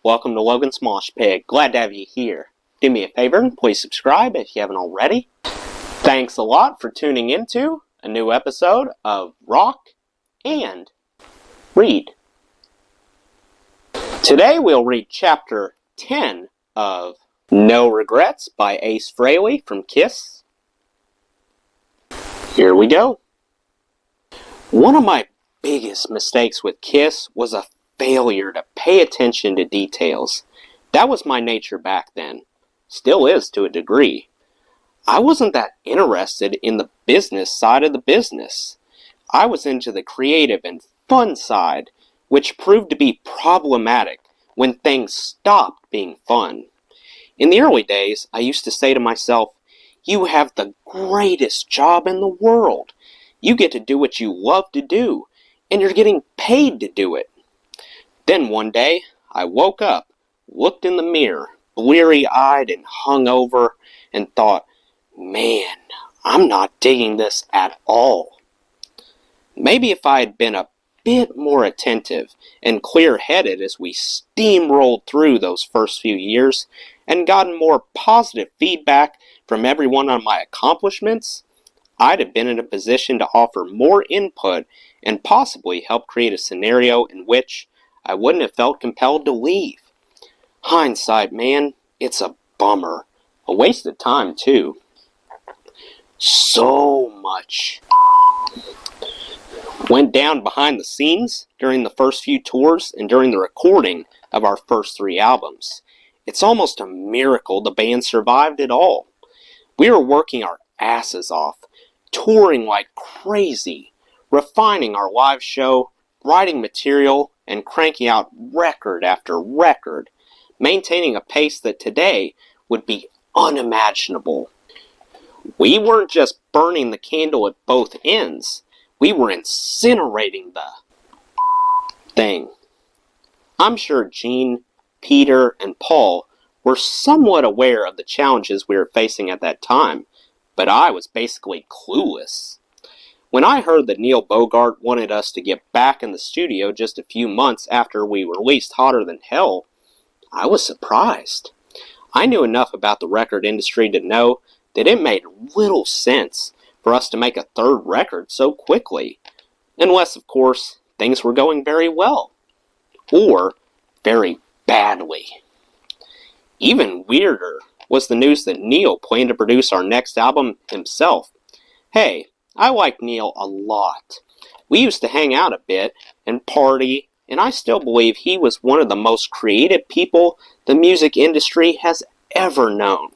Welcome to Logan's Mosh Pit. Glad to have you here. Do me a favor and please subscribe if you haven't already. Thanks a lot for tuning into a new episode of Rock and Read. Today we'll read chapter 10 of No Regrets by Ace Frehley from Kiss. Here we go. One of my biggest mistakes with Kiss was a failure to pay attention to details. That was my nature back then. Still is to a degree. I wasn't that interested in the business side of the business. I was into the creative and fun side, which proved to be problematic when things stopped being fun. In the early days, I used to say to myself, "You have the greatest job in the world. You get to do what you love to do, and you're getting paid to do it." Then one day, I woke up, looked in the mirror, bleary-eyed and hungover, and thought, man, I'm not digging this at all. Maybe if I had been a bit more attentive and clear-headed as we steamrolled through those first few years and gotten more positive feedback from everyone on my accomplishments, I'd have been in a position to offer more input and possibly help create a scenario in which I wouldn't have felt compelled to leave. Hindsight, man, it's a bummer. A waste of time, too. So much went down behind the scenes during the first few tours and during the recording of our first 3 albums. It's almost a miracle the band survived it all. We were working our asses off, touring like crazy, refining our live show, writing material, and cranking out record after record, maintaining a pace that today would be unimaginable. We weren't just burning the candle at both ends, we were incinerating the thing. I'm sure Gene, Peter, and Paul were somewhat aware of the challenges we were facing at that time, but I was basically clueless. When I heard that Neil Bogart wanted us to get back in the studio just a few months after we released Hotter Than Hell, I was surprised. I knew enough about the record industry to know that it made little sense for us to make a 3rd record so quickly, unless, of course, things were going very well, or very badly. Even weirder was the news that Neil planned to produce our next album himself. Hey, I like Neil a lot. We used to hang out a bit and party, and I still believe he was one of the most creative people the music industry has ever known.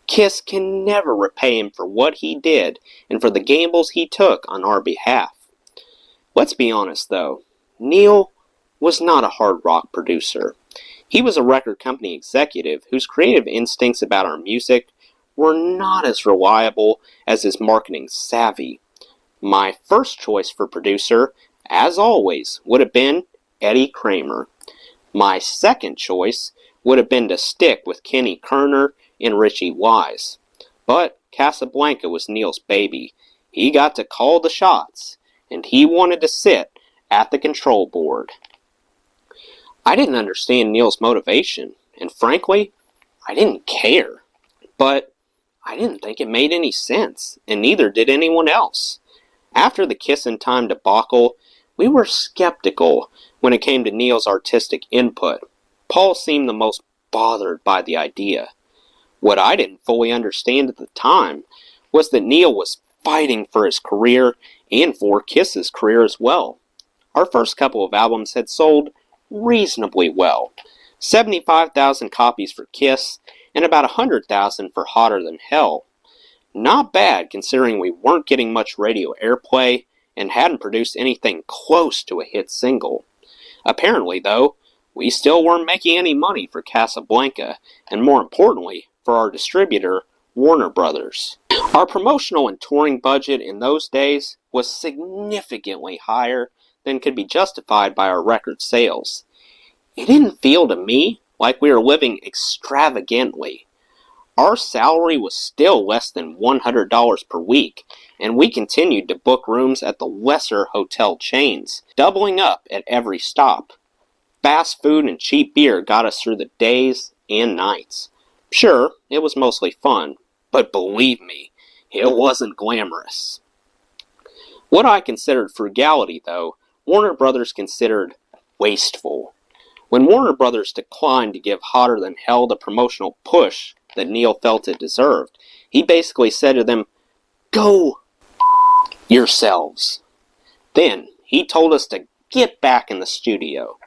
Kiss can never repay him for what he did and for the gambles he took on our behalf. Let's be honest though, Neil was not a hard rock producer. He was a record company executive whose creative instincts about our music were not as reliable as his marketing savvy. My first choice for producer, as always, would have been Eddie Kramer. My second choice would have been to stick with Kenny Kerner and Richie Wise. But Casablanca was Neil's baby. He got to call the shots, and he wanted to sit at the control board. I didn't understand Neil's motivation, and frankly, I didn't care. But I didn't think it made any sense, and neither did anyone else. After the Kiss in Time debacle, we were skeptical when it came to Neil's artistic input. Paul seemed the most bothered by the idea. What I didn't fully understand at the time was that Neil was fighting for his career and for Kiss's career as well. Our first couple of albums had sold reasonably well. 75,000 copies for Kiss, and about 100,000 for Hotter Than Hell. Not bad considering we weren't getting much radio airplay and hadn't produced anything close to a hit single. Apparently, though, we still weren't making any money for Casablanca, and more importantly, for our distributor, Warner Brothers. Our promotional and touring budget in those days was significantly higher than could be justified by our record sales. It didn't feel to me like we were living extravagantly. Our salary was still less than $100 per week, and we continued to book rooms at the lesser hotel chains, doubling up at every stop. Fast food and cheap beer got us through the days and nights. Sure, it was mostly fun, but believe me, it wasn't glamorous. What I considered frugality, though, Warner Brothers considered wasteful. When Warner Brothers declined to give Hotter Than Hell the promotional push that Neil felt it deserved, he basically said to them, "Go yourselves." Then, he told us to get back in the studio.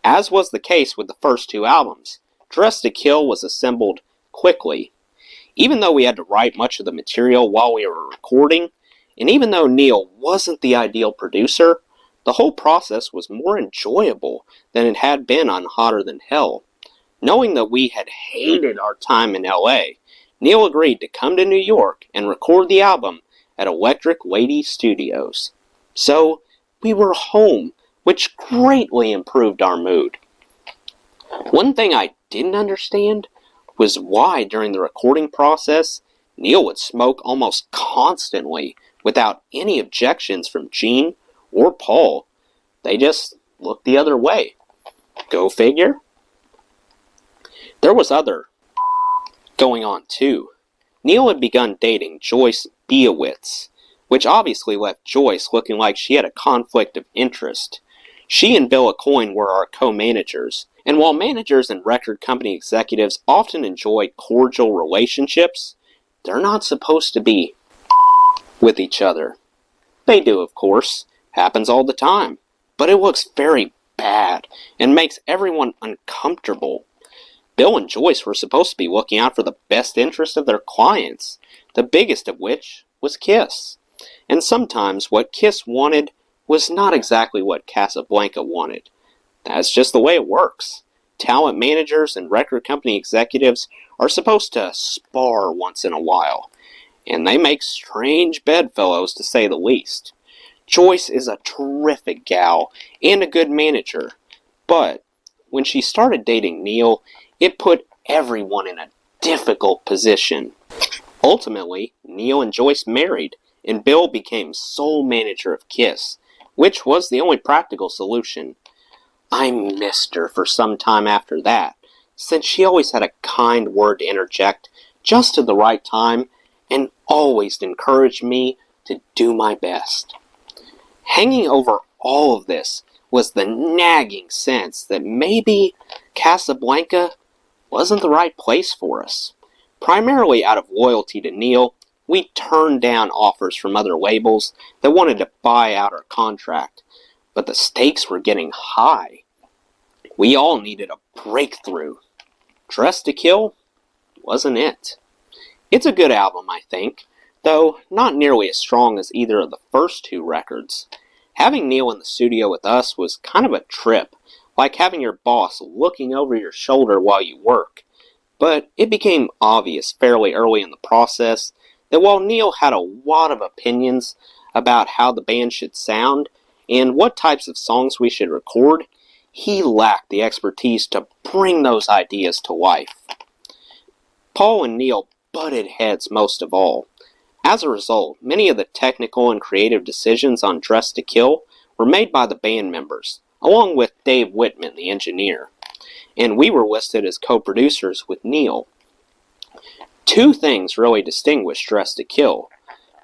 As was the case with the first two albums, Dressed to Kill was assembled quickly. Even though we had to write much of the material while we were recording, and even though Neil wasn't the ideal producer, the whole process was more enjoyable than it had been on Hotter Than Hell. Knowing that we had hated our time in LA, Neil agreed to come to New York and record the album at Electric Lady Studios. So, we were home, which greatly improved our mood. One thing I didn't understand was why during the recording process, Neil would smoke almost constantly without any objections from Gene or Paul. They just looked the other way. Go figure. There was other going on too. Neil had begun dating Joyce Biewitz, which obviously left Joyce looking like she had a conflict of interest. She and Bill Aucoin were our co-managers, and while managers and record company executives often enjoy cordial relationships, they're not supposed to be with each other. They do, of course. Happens all the time. But it looks very bad and makes everyone uncomfortable. Bill and Joyce were supposed to be looking out for the best interest of their clients, the biggest of which was Kiss. And sometimes what Kiss wanted was not exactly what Casablanca wanted. That's just the way it works. Talent managers and record company executives are supposed to spar once in a while, and they make strange bedfellows to say the least. Joyce is a terrific gal and a good manager, but when she started dating Neil, it put everyone in a difficult position. Ultimately, Neil and Joyce married, and Bill became sole manager of Kiss, which was the only practical solution. I missed her for some time after that, since she always had a kind word to interject just at the right time and always encouraged me to do my best. Hanging over all of this was the nagging sense that maybe Casablanca wasn't the right place for us. Primarily out of loyalty to Neil, we turned down offers from other labels that wanted to buy out our contract, but the stakes were getting high. We all needed a breakthrough. Dressed to Kill wasn't it. It's a good album, I think, though not nearly as strong as either of the first two records. Having Neil in the studio with us was kind of a trip, like having your boss looking over your shoulder while you work. But it became obvious fairly early in the process that while Neil had a lot of opinions about how the band should sound and what types of songs we should record, he lacked the expertise to bring those ideas to life. Paul and Neil butted heads most of all. As a result, many of the technical and creative decisions on Dressed to Kill were made by the band members, along with Dave Whitman, the engineer, and we were listed as co-producers with Neil. Two things really distinguished Dressed to Kill.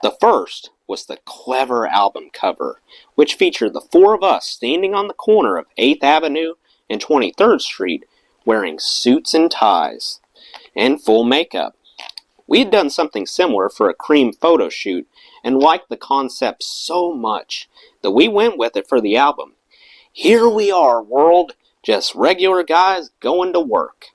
The first was the clever album cover, which featured the four of us standing on the corner of 8th Avenue and 23rd Street wearing suits and ties and full makeup. We had done something similar for a Cream photo shoot and liked the concept so much that we went with it for the album. Here we are, world, just regular guys going to work.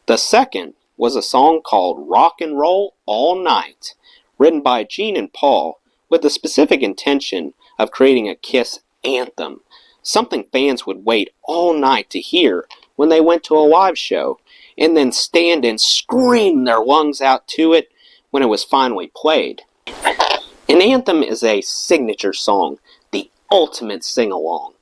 The second was a song called Rock and Roll All Night, written by Gene and Paul with the specific intention of creating a Kiss anthem, something fans would wait all night to hear when they went to a live show, and then stand and scream their lungs out to it when it was finally played. An anthem is a signature song, the ultimate sing-along.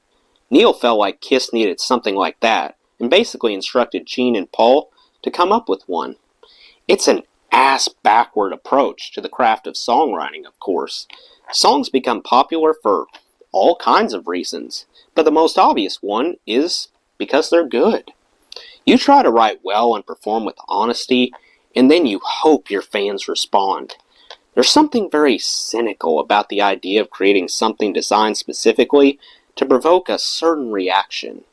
Neil felt like Kiss needed something like that, and basically instructed Gene and Paul to come up with one. It's an ass-backward approach to the craft of songwriting, of course. Songs become popular for all kinds of reasons, but the most obvious one is because they're good. You try to write well and perform with honesty, and then you hope your fans respond. There's something very cynical about the idea of creating something designed specifically to provoke a certain reaction.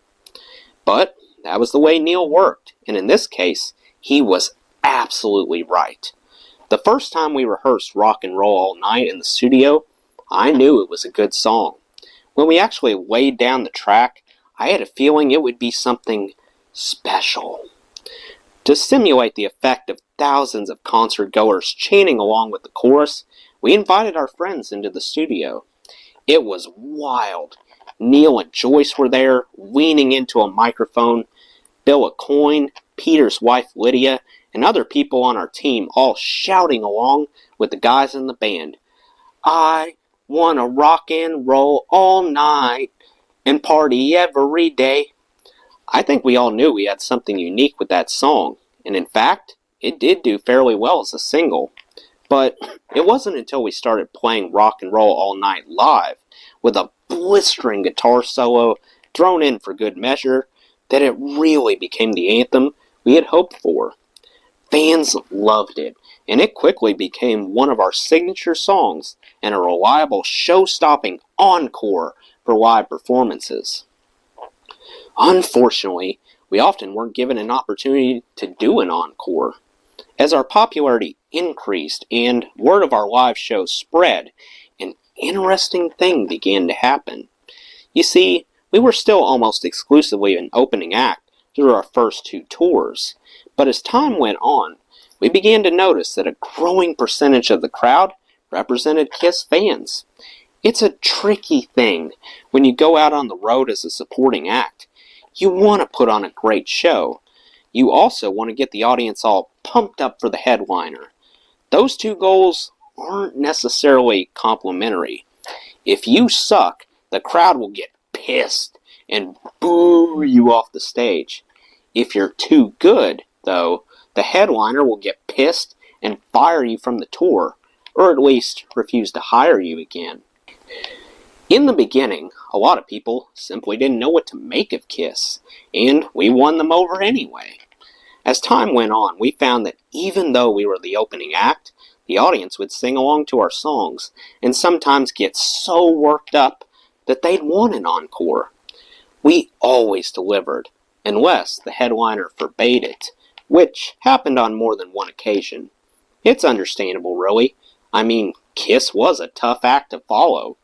But that was the way Neil worked, and in this case, he was absolutely right. The first time we rehearsed Rock and Roll All Night in the studio, I knew it was a good song. When we actually laid down the track, I had a feeling it would be something special. To simulate the effect of thousands of concert goers chanting along with the chorus, we invited our friends into the studio. It was wild. Neil and Joyce were there, leaning into a microphone. Bill a coin, Peter's wife Lydia, and other people on our team all shouting along with the guys in the band. I wanna rock and roll all night and party every day. I think we all knew we had something unique with that song, and in fact, it did do fairly well as a single. But it wasn't until we started playing Rock and Roll All Night live, with a blistering guitar solo thrown in for good measure, that it really became the anthem we had hoped for. Fans loved it, and it quickly became one of our signature songs and a reliable show-stopping encore for live performances. Unfortunately, we often weren't given an opportunity to do an encore. As our popularity increased and word of our live shows spread, an interesting thing began to happen. You see, we were still almost exclusively an opening act through our first 2 tours, but as time went on, we began to notice that a growing percentage of the crowd represented KISS fans. It's a tricky thing when you go out on the road as a supporting act. You want to put on a great show. You also want to get the audience all pumped up for the headliner. Those 2 goals aren't necessarily complementary. If you suck, the crowd will get pissed and boo you off the stage. If you're too good, though, the headliner will get pissed and fire you from the tour, or at least refuse to hire you again. In the beginning, a lot of people simply didn't know what to make of KISS, and we won them over anyway. As time went on, we found that even though we were the opening act, the audience would sing along to our songs, and sometimes get so worked up that they'd want an encore. We always delivered, unless the headliner forbade it, which happened on more than one occasion. It's understandable, really. I mean, KISS was a tough act to follow.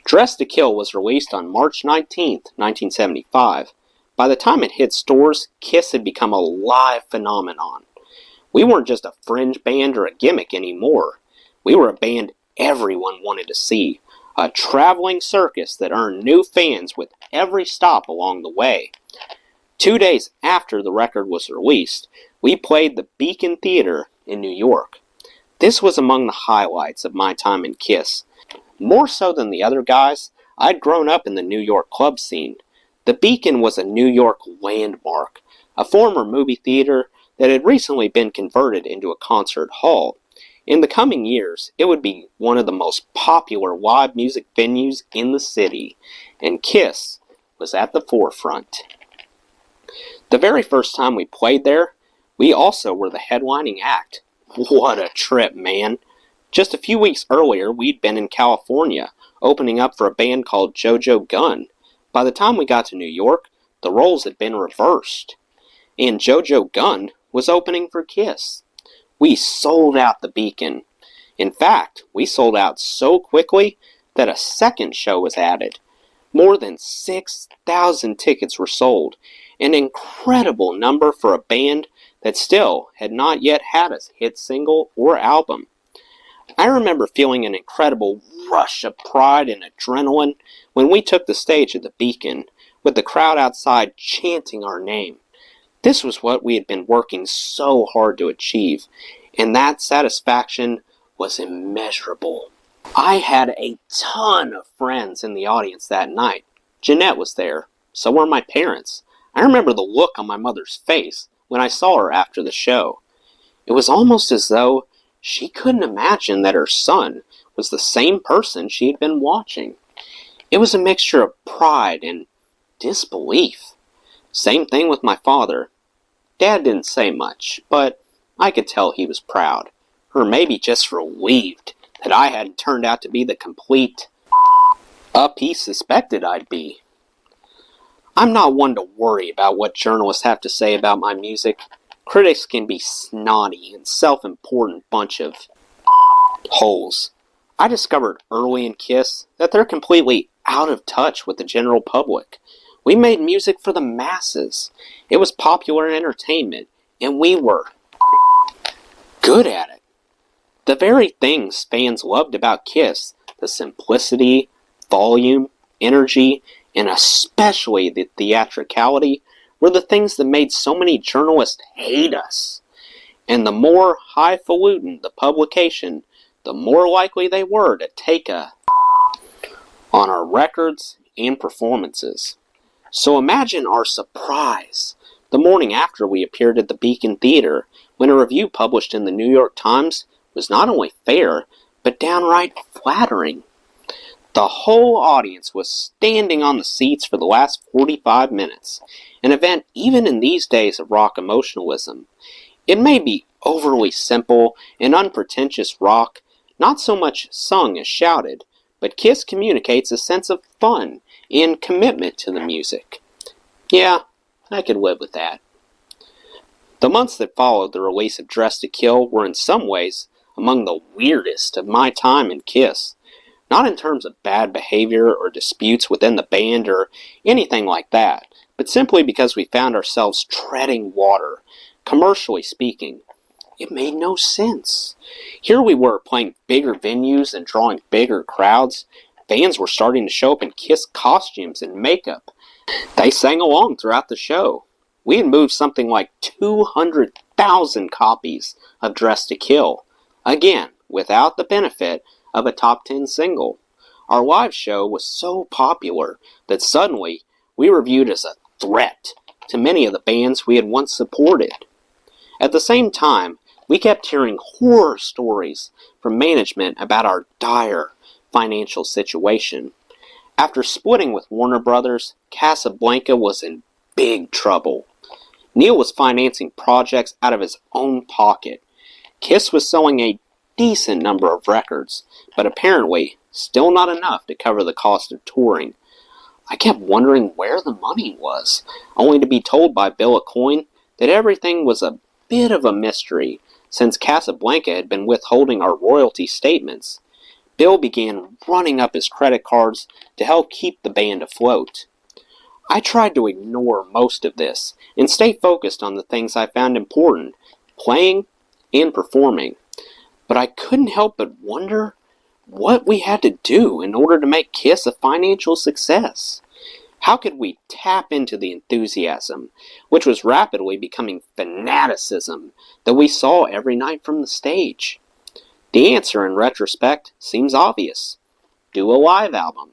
Dressed to Kill was released on March 19th, 1975. By the time it hit stores, KISS had become a live phenomenon. We weren't just a fringe band or a gimmick anymore. We were a band everyone wanted to see, a traveling circus that earned new fans with every stop along the way. 2 days after the record was released, we played the Beacon Theater in New York. This was among the highlights of my time in KISS. More so than the other guys, I'd grown up in the New York club scene. The Beacon was a New York landmark, a former movie theater that had recently been converted into a concert hall. In the coming years, it would be one of the most popular live music venues in the city, and KISS was at the forefront. The very first time we played there, we also were the headlining act. What a trip, man! Just a few weeks earlier, we'd been in California, opening up for a band called JoJo Gunn. By the time we got to New York, the roles had been reversed, and JoJo Gunn was opening for KISS. We sold out the Beacon. In fact, we sold out so quickly that a second show was added. More than 6,000 tickets were sold, an incredible number for a band that still had not yet had a hit single or album. I remember feeling an incredible rush of pride and adrenaline when we took the stage at the Beacon, with the crowd outside chanting our name. This was what we had been working so hard to achieve, and that satisfaction was immeasurable. I had a ton of friends in the audience that night. Jeanette was there. So were my parents. I remember the look on my mother's face when I saw her after the show. It was almost as though she couldn't imagine that her son was the same person she had been watching. It was a mixture of pride and disbelief. Same thing with my father. Dad didn't say much, but I could tell he was proud, or maybe just relieved that I hadn't turned out to be the complete up he suspected I'd be. I'm not one to worry about what journalists have to say about my music. Critics can be snotty and self-important bunch of holes. I discovered early in KISS that they're completely out of touch with the general public. We made music for the masses. It was popular entertainment, and we were good at it. The very things fans loved about KISS, the simplicity, volume, energy, and especially the theatricality, were the things that made so many journalists hate us. And the more highfalutin the publication, the more likely they were to take a on our records and performances. So imagine our surprise the morning after we appeared at the Beacon Theater when a review published in the New York Times was not only fair, but downright flattering. The whole audience was standing on the seats for the last 45 minutes, an event even in these days of rock emotionalism. It may be overly simple and unpretentious rock, not so much sung as shouted, but KISS communicates a sense of fun and commitment to the music. Yeah, I could live with that. The months that followed the release of Dress to Kill were in some ways among the weirdest of my time in KISS. Not in terms of bad behavior or disputes within the band or anything like that, but simply because we found ourselves treading water, commercially speaking. It made no sense. Here we were playing bigger venues and drawing bigger crowds. Fans were starting to show up in KISS costumes and makeup. They sang along throughout the show. We had moved something like 200,000 copies of Dress to Kill. Again, without the benefit of a top 10 single. Our live show was so popular that suddenly we were viewed as a threat to many of the bands we had once supported. At the same time, we kept hearing horror stories from management about our dire financial situation. After splitting with Warner Brothers, Casablanca was in big trouble. Neil was financing projects out of his own pocket. KISS was selling a decent number of records, but apparently still not enough to cover the cost of touring. I kept wondering where the money was, only to be told by Bill Aucoin that everything was a bit of a mystery, since Casablanca had been withholding our royalty statements. Bill began running up his credit cards to help keep the band afloat. I tried to ignore most of this and stay focused on the things I found important, playing and performing. But I couldn't help but wonder what we had to do in order to make KISS a financial success. How could we tap into the enthusiasm, which was rapidly becoming fanaticism, that we saw every night from the stage? The answer, in retrospect, seems obvious. Do a live album.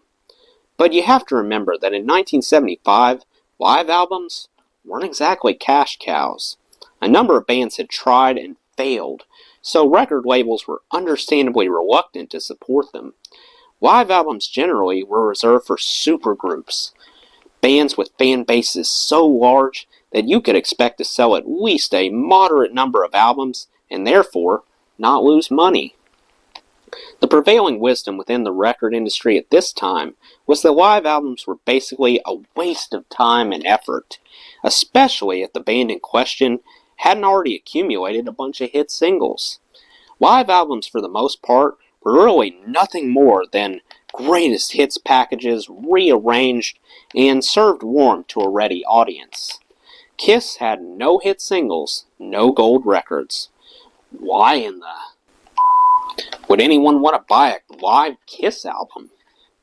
But you have to remember that in 1975, live albums weren't exactly cash cows. A number of bands had tried and failed, so record labels were understandably reluctant to support them. Live albums generally were reserved for supergroups, bands with fan bases so large that you could expect to sell at least a moderate number of albums and therefore not lose money. The prevailing wisdom within the record industry at this time was that live albums were basically a waste of time and effort, especially if the band in question hadn't already accumulated a bunch of hit singles. Live albums, for the most part, were really nothing more than greatest hits packages rearranged and served warm to a ready audience. KISS had no hit singles, no gold records. Why in the would anyone want to buy a live KISS album?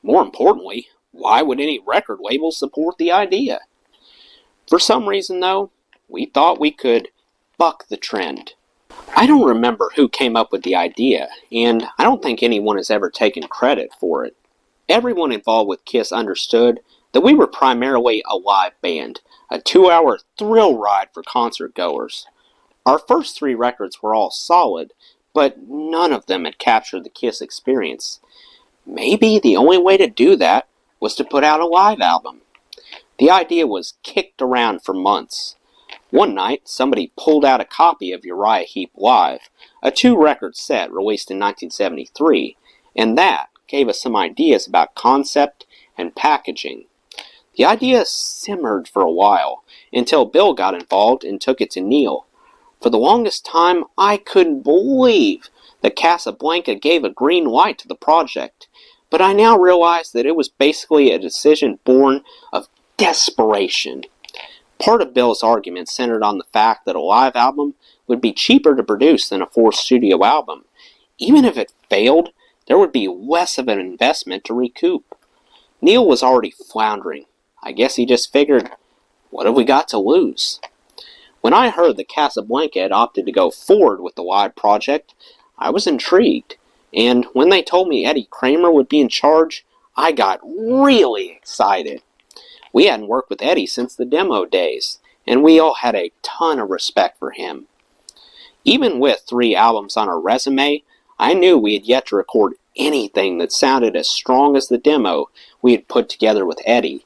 More importantly, why would any record label support the idea? For some reason, though, we thought we could buck the trend. I don't remember who came up with the idea, and I don't think anyone has ever taken credit for it. Everyone involved with KISS understood that we were primarily a live band, a 2-hour thrill ride for concert goers. Our first 3 records were all solid, but none of them had captured the Kiss experience. Maybe the only way to do that was to put out a live album. The idea was kicked around for months. One night, somebody pulled out a copy of Uriah Heep Live, a 2-record set released in 1973, and that gave us some ideas about concept and packaging. The idea simmered for a while, until Bill got involved and took it to Neil. For the longest time, I couldn't believe that Casablanca gave a green light to the project, but I now realize that it was basically a decision born of desperation. Part of Bill's argument centered on the fact that a live album would be cheaper to produce than a forced studio album. Even if it failed, there would be less of an investment to recoup. Neil was already floundering. I guess he just figured, what have we got to lose? When I heard that Casablanca had opted to go forward with the live project, I was intrigued. And when they told me Eddie Kramer would be in charge, I got really excited. We hadn't worked with Eddie since the demo days, and we all had a ton of respect for him. Even with 3 albums on our resume, I knew we had yet to record anything that sounded as strong as the demo we had put together with Eddie.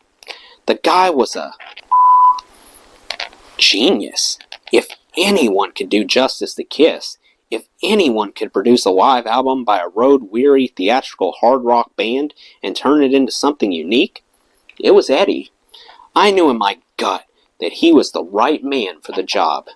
The guy was a genius. If anyone could do justice to Kiss, if anyone could produce a live album by a road-weary theatrical hard rock band and turn it into something unique, it was Eddie. I knew in my gut that he was the right man for the job.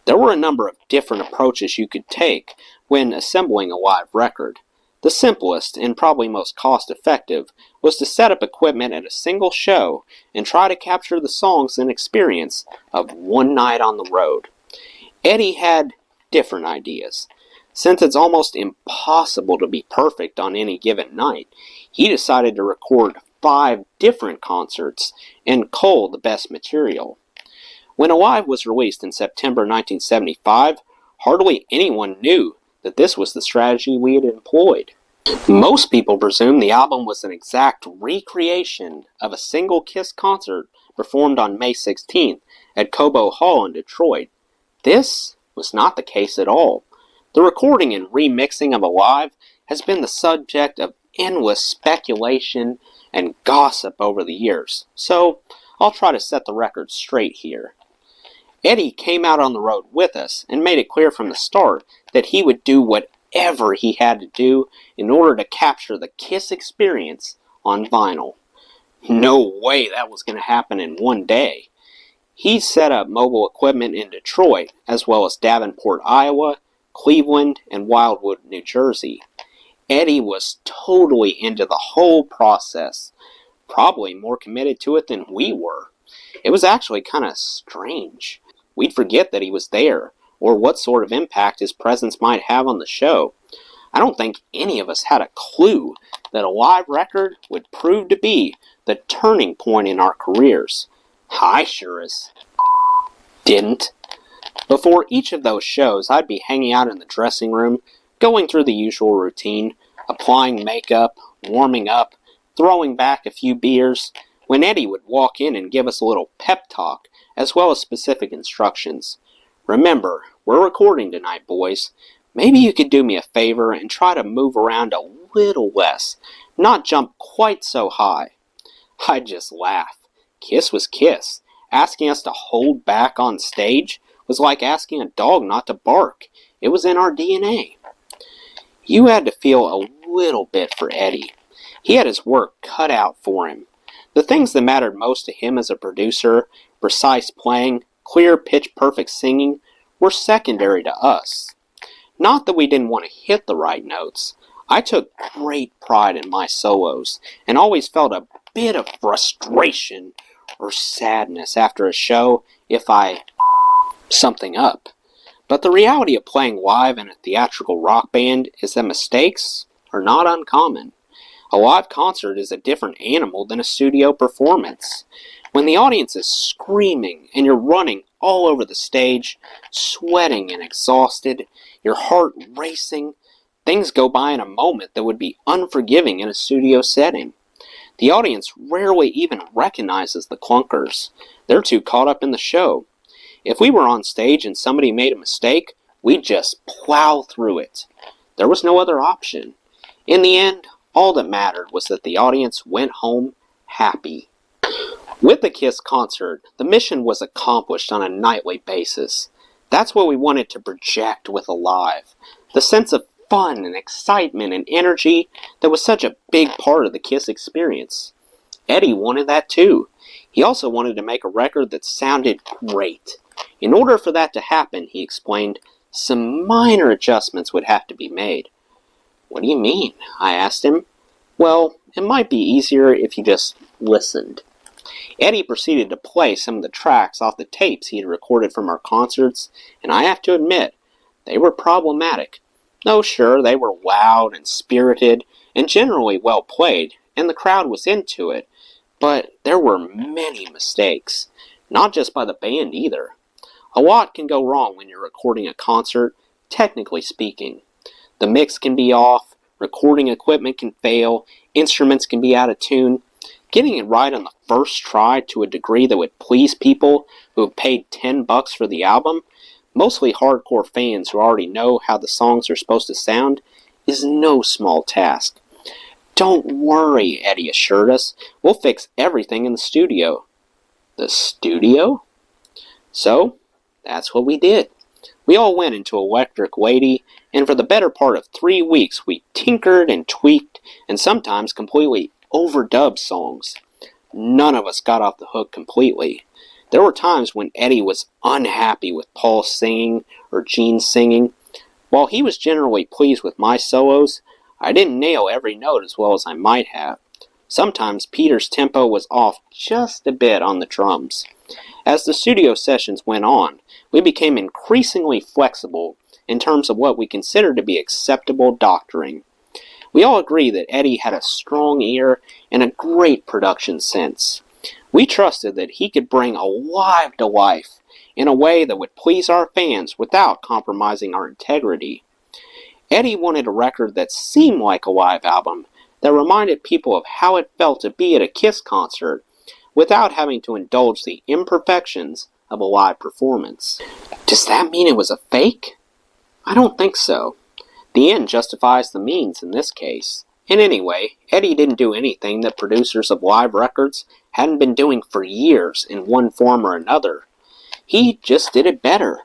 There were a number of different approaches you could take when assembling a live record. The simplest, and probably most cost-effective, was to set up equipment at a single show and try to capture the songs and experience of one night on the road. Eddie had different ideas. Since it's almost impossible to be perfect on any given night, he decided to record 5 different concerts and cull the best material. When Alive was released in September 1975, hardly anyone knew that this was the strategy we had employed. Most people presumed the album was an exact recreation of a single Kiss concert performed on May 16th at Cobo Hall in Detroit. This was not the case at all. The recording and remixing of Alive has been the subject of endless speculation and gossip over the years, so I'll try to set the record straight here. Eddie came out on the road with us and made it clear from the start that he would do whatever he had to do in order to capture the Kiss experience on vinyl. No way that was going to happen in one day. He set up mobile equipment in Detroit, as well as Davenport, Iowa, Cleveland, and Wildwood, New Jersey. Eddie was totally into the whole process, probably more committed to it than we were. It was actually kind of strange. We'd forget that he was there, or what sort of impact his presence might have on the show. I don't think any of us had a clue that a live record would prove to be the turning point in our careers. I sure as didn't. Before each of those shows, I'd be hanging out in the dressing room, going through the usual routine, applying makeup, warming up, throwing back a few beers, when Eddie would walk in and give us a little pep talk, as well as specific instructions. Remember, we're recording tonight, boys. Maybe you could do me a favor and try to move around a little less, not jump quite so high. I'd just laugh. Kiss was Kiss. Asking us to hold back on stage was like asking a dog not to bark. It was in our DNA. You had to feel a little bit for Eddie. He had his work cut out for him. The things that mattered most to him as a producer, precise playing, clear pitch-perfect singing, were secondary to us. Not that we didn't want to hit the right notes. I took great pride in my solos, and always felt a bit of frustration or sadness after a show if I something up. But the reality of playing live in a theatrical rock band is that mistakes are not uncommon. A live concert is a different animal than a studio performance. When the audience is screaming and you're running all over the stage, sweating and exhausted, your heart racing, things go by in a moment that would be unforgiving in a studio setting. The audience rarely even recognizes the clunkers. They're too caught up in the show. If we were on stage and somebody made a mistake, We'd just plow through it. There was no other option. In the end, all that mattered was that the audience went home happy. With the Kiss concert, the mission was accomplished on a nightly basis. That's what we wanted to project with Alive. The sense of fun and excitement and energy that was such a big part of the Kiss experience. Eddie wanted that too. He also wanted to make a record that sounded great. In order for that to happen, he explained, some minor adjustments would have to be made. What do you mean? I asked him. Well, it might be easier if you just listened. Eddie proceeded to play some of the tracks off the tapes he had recorded from our concerts, and I have to admit, they were problematic. No, sure, they were loud and spirited, and generally well played, and the crowd was into it, but there were many mistakes, not just by the band either. A lot can go wrong when you're recording a concert, technically speaking. The mix can be off, recording equipment can fail, instruments can be out of tune. Getting it right on the first try to a degree that would please people who have paid $10 for the album, mostly hardcore fans who already know how the songs are supposed to sound, is no small task. Don't worry, Eddie assured us. We'll fix everything in the studio. The studio? So, that's what we did. We all went into Electric Lady, and for the better part of 3 weeks we tinkered and tweaked, and sometimes completely overdubbed songs. None of us got off the hook completely. There were times when Eddie was unhappy with Paul singing or Gene singing. While he was generally pleased with my solos, I didn't nail every note as well as I might have. Sometimes Peter's tempo was off just a bit on the drums. As the studio sessions went on, we became increasingly flexible in terms of what we considered to be acceptable doctoring. We all agree that Eddie had a strong ear and a great production sense. We trusted that he could bring Alive to life in a way that would please our fans without compromising our integrity. Eddie wanted a record that seemed like a live album, that reminded people of how it felt to be at a Kiss concert, without having to indulge the imperfections of a live performance. Does that mean it was a fake? I don't think so. The end justifies the means in this case. And anyway, Eddie didn't do anything that producers of live records hadn't been doing for years in one form or another. He just did it better.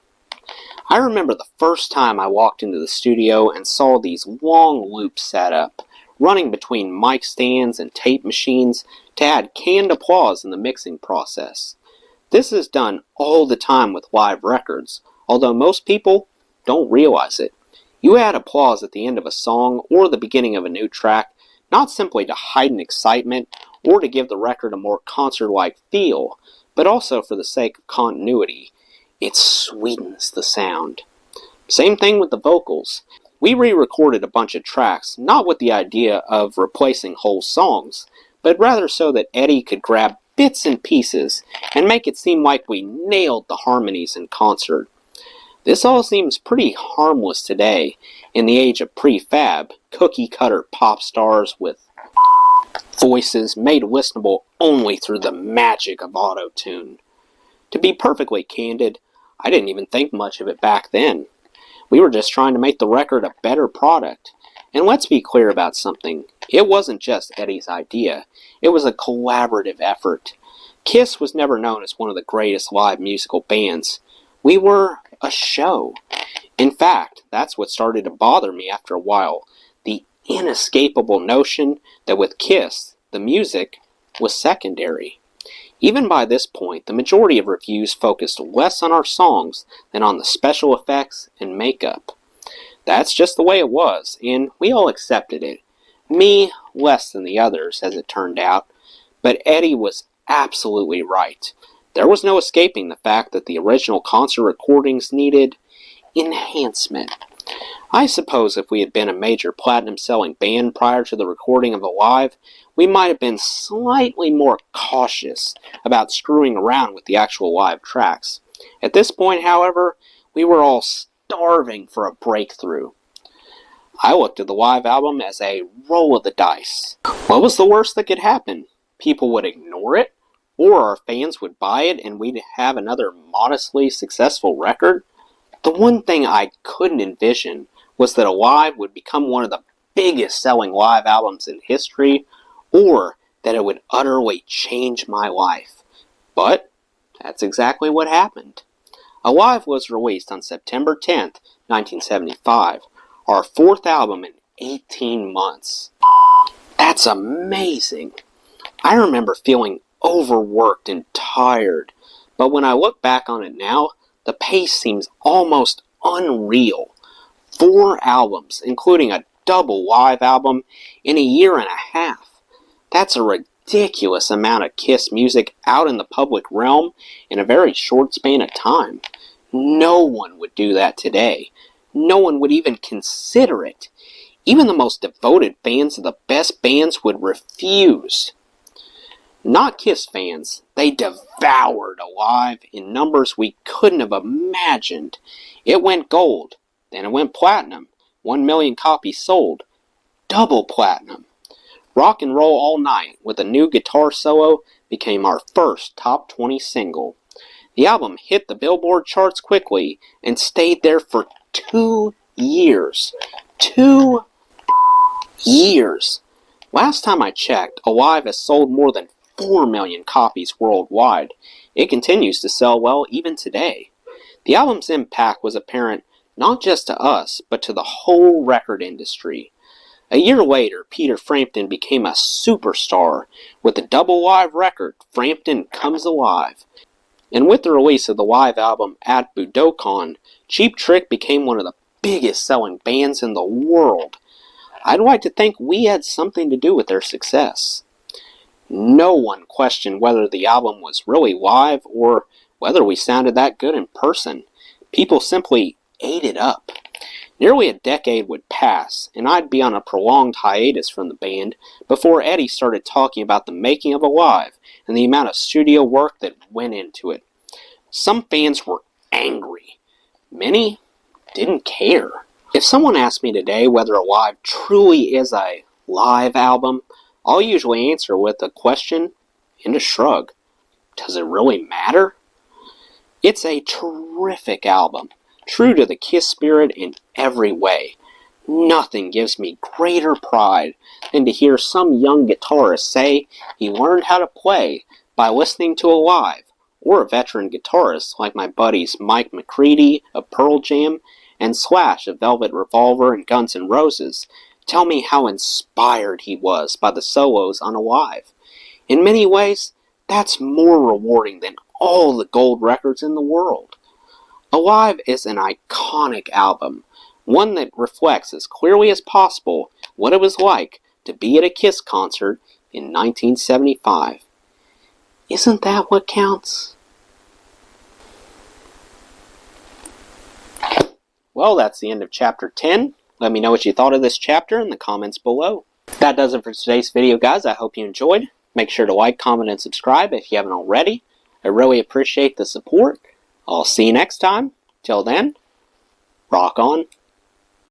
I remember the first time I walked into the studio and saw these long loops set up, running between mic stands and tape machines to add canned applause in the mixing process. This is done all the time with live records, although most people don't realize it. You add applause at the end of a song or the beginning of a new track, not simply to heighten excitement or to give the record a more concert-like feel, but also for the sake of continuity. It sweetens the sound. Same thing with the vocals. We re-recorded a bunch of tracks, not with the idea of replacing whole songs, but rather so that Eddie could grab bits and pieces and make it seem like we nailed the harmonies in concert. This all seems pretty harmless today, in the age of prefab, cookie-cutter pop stars with voices made listenable only through the magic of auto-tune. To be perfectly candid, I didn't even think much of it back then. We were just trying to make the record a better product. And let's be clear about something. It wasn't just Eddie's idea. It was a collaborative effort. Kiss was never known as one of the greatest live musical bands. We were a show. In fact, that's what started to bother me after a while. The inescapable notion that with Kiss, the music was secondary. Even by this point, the majority of reviews focused less on our songs than on the special effects and makeup. That's just the way it was, and we all accepted it. Me, less than the others, as it turned out. But Eddie was absolutely right. There was no escaping the fact that the original concert recordings needed enhancement. I suppose if we had been a major platinum-selling band prior to the recording of Alive, we might have been slightly more cautious about screwing around with the actual live tracks. At this point, however, we were all starving for a breakthrough. I looked at the live album as a roll of the dice. What was the worst that could happen? People would ignore it? Or our fans would buy it and we'd have another modestly successful record? The one thing I couldn't envision was that Alive would become one of the biggest selling live albums in history, or that it would utterly change my life. But that's exactly what happened. Alive was released on September 10th, 1975, our fourth album in 18 months. That's amazing. I remember feeling overworked and tired, but when I look back on it now, the pace seems almost unreal. 4 albums, including a double live album, in a year and a half. That's a ridiculous amount of Kiss music out in the public realm in a very short span of time. No one would do that today. No one would even consider it. Even the most devoted fans of the best bands would refuse. Not Kiss fans, they devoured Alive in numbers we couldn't have imagined. It went gold, then it went platinum, 1 million copies sold, double platinum. Rock and Roll All Night with a new guitar solo became our first top 20 single. The album hit the Billboard charts quickly and stayed there for 2 years. 2 years. Last time I checked, Alive has sold more than 4 million copies worldwide. It continues to sell well even today. The album's impact was apparent not just to us, but to the whole record industry. A year later, Peter Frampton became a superstar with the double live record, Frampton Comes Alive. And with the release of the live album at Budokan, Cheap Trick became one of the biggest selling bands in the world. I'd like to think we had something to do with their success. No one questioned whether the album was really live or whether we sounded that good in person. People simply ate it up. Nearly a decade would pass, and I'd be on a prolonged hiatus from the band before Eddie started talking about the making of Alive and the amount of studio work that went into it. Some fans were angry. Many didn't care. If someone asked me today whether Alive truly is a live album, I'll usually answer with a question and a shrug. Does it really matter? It's a terrific album, true to the Kiss spirit in every way. Nothing gives me greater pride than to hear some young guitarist say he learned how to play by listening to Alive, or a veteran guitarist like my buddies Mike McCready of Pearl Jam and Slash of Velvet Revolver and Guns N' Roses tell me how inspired he was by the solos on Alive. In many ways, that's more rewarding than all the gold records in the world. Alive is an iconic album, one that reflects as clearly as possible what it was like to be at a Kiss concert in 1975. Isn't that what counts? Well, that's the end of Chapter 10. Let me know what you thought of this chapter in the comments below. That does it for today's video, guys. I hope you enjoyed. Make sure to like, comment, and subscribe if you haven't already. I really appreciate the support. I'll see you next time. Till then, rock on.